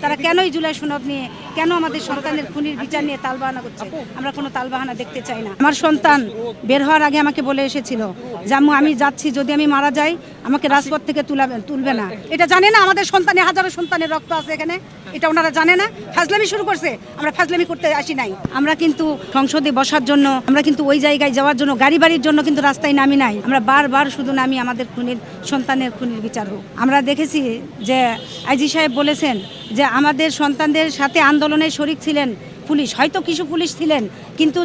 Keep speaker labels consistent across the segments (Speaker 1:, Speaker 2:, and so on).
Speaker 1: তারা কেনই জুলাই সনদ নিয়ে কেন আমাদের সন্তানের খুনির বিচার নিয়ে তালবাহানা করছে? আমরা কোনো তালবাহানা দেখতে চাই না। আমার সন্তান বের হওয়ার আগে আমাকে বলে এসেছিল যে আম্মু আমি যাচ্ছি, যদি আমি মারা যাই আমাকে রাজপথ থেকে তুলবে না। এটা জানে না আমাদের সন্তানে হাজারো সন্তানের রক্ত আছে এখানে, এটা ওনারা জানে না। ফাজলামি শুরু করছে, আমরা ফাজলামি করতে আসি নাই। আমরা কিন্তু সংসদে বসার জন্য, আমরা কিন্তু ওই জায়গায় যাওয়ার জন্য, গাড়ি বাড়ির জন্য কিন্তু রাস্তায় নামি নাই। আমরা বারবার শুধু নামি আমাদের খুনির সন্তানের খুনির বিচার হোক। আমরা দেখেছি যে আইজি সাহেব বলেছেন যে আমাদের সন্তানদের সাথে আন্দোলনে শরিক ছিলেন পুলিশ, হয়তো কিছু পুলিশ ছিলেন, কিন্তু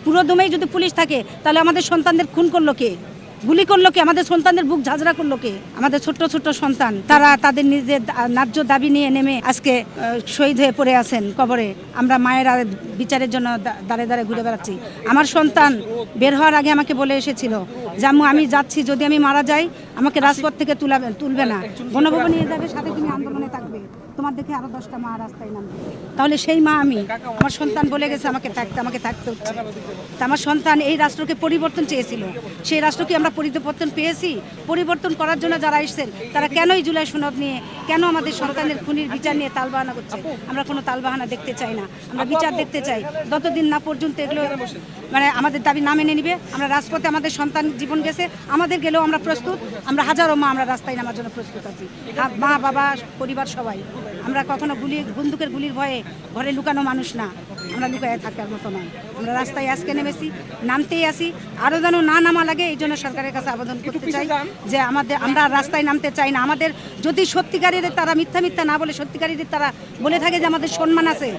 Speaker 1: পুরো দমেই যদি পুলিশ থাকে তাহলে আমাদের সন্তানদের খুন করলো কে, গুলি করলো কে, আমাদের সন্তানদের বুক ঝাঁঝরা করলো কে? আমাদের ছোট্ট ছোট্ট সন্তান, তারা তাদের নিজের ন্যায্য দাবি নিয়ে নেমে আজকে শহীদ হয়ে পড়ে আছেন কবরে। আমরা মায়েরা বিচারের জন্য দাঁড়ে দাঁড়ে ঘুরে বেড়াচ্ছি। আমার সন্তান বের হওয়ার আগে আমাকে বলে এসেছিল যে আম্মু আমি যাচ্ছি, যদি আমি মারা যাই আমাকে রাজপথ থেকে তুলবে না, গণভবনে নিয়ে যাবে, সাথে তুমি আন্দোলনে থাকবে, তোমার দেখে আরো 10টা মা রাস্তায় নামবে। তাহলে সেই মা আমি, আমার সন্তান বলে গেছে আমাকে থাকতে হচ্ছে। তা আমার সন্তান এই রাষ্ট্রকে পরিবর্তন চেয়েছিল, সেই রাষ্ট্রকে আমরা পরিবর্তন পেয়েছি। পরিবর্তন করার জন্য যারা এসেছেন তারা কেনই জুলাই সনদ নিয়ে কেন আমাদের সন্তানের খুনির বিচার নিয়ে তালবাহানা করছে? আমরা কোনো তালবাহানা দেখতে চাই না। আমরা বিচার দেখতে চাই। যতদিন না পর্যন্ত এগুলো মানে আমাদের দাবি না মেনে নিবে, আমরা রাজপথে, আমাদের সন্তান জীবন গেছে, আমাদের গেলেও আমরা প্রস্তুত। আমরা হাজারো মা আমরা রাস্তায় নামার জন্য প্রস্তুত আছি, মা বাবা পরিবার সবাই। আমরা কখনো বন্দুকের গুলির ভয়ে ঘরে লুকানো মানুষ না, আমরা লুকায় থাকার মতো নয়। আমরা রাস্তায় আজকে নেমেছি, নামতেই আসি, আরও যেন না নামা লাগে এই জন্য সরকারের কাছে আবেদন করতে চাই যে আমরা রাস্তায় নামতে চাই না। আমাদের যদি সত্যিকারীদের তারা মিথ্যা না বলে, সত্যিকারীদের তারা বলে থাকে যে আমাদের সম্মান আছে,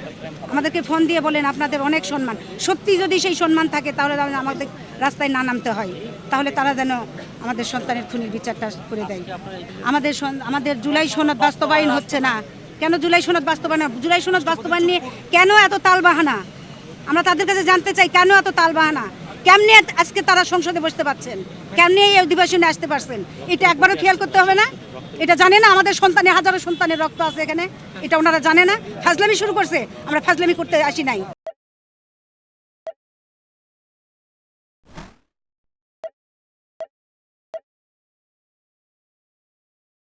Speaker 1: আমাদেরকে ফোন দিয়ে বলেন আপনাদের অনেক সম্মান, সত্যি যদি সেই সম্মান থাকে তাহলে আমাদের রাস্তায় না নামতে হয়, তাহলে তারা যেন আমাদের সন্তানের খুনির বিচারটা করে দেয়। আমাদের জুলাই সনদ বাস্তবায়ন হচ্ছে না কেন? জুলাই সনদ বাস্তবায়ন নিয়ে কেন এত তালবাহানা? আমরা তাদের কাছে জানতে চাই কেন এত তালবাহানা? কেমনি আজকে তারা সংসদে বসতে পারছেন, কেমনি এই অধিবেশনে আসতে পারছেন? এটা একবারও খেয়াল করতে হবে না? এটা জানে না আমাদের সন্তানে হাজারো সন্তানের রক্ত আছে এখানে, এটা ওনারা জানে না। ফাজলামি শুরু করছে, আমরা ফাজলামি করতে আসি নাই।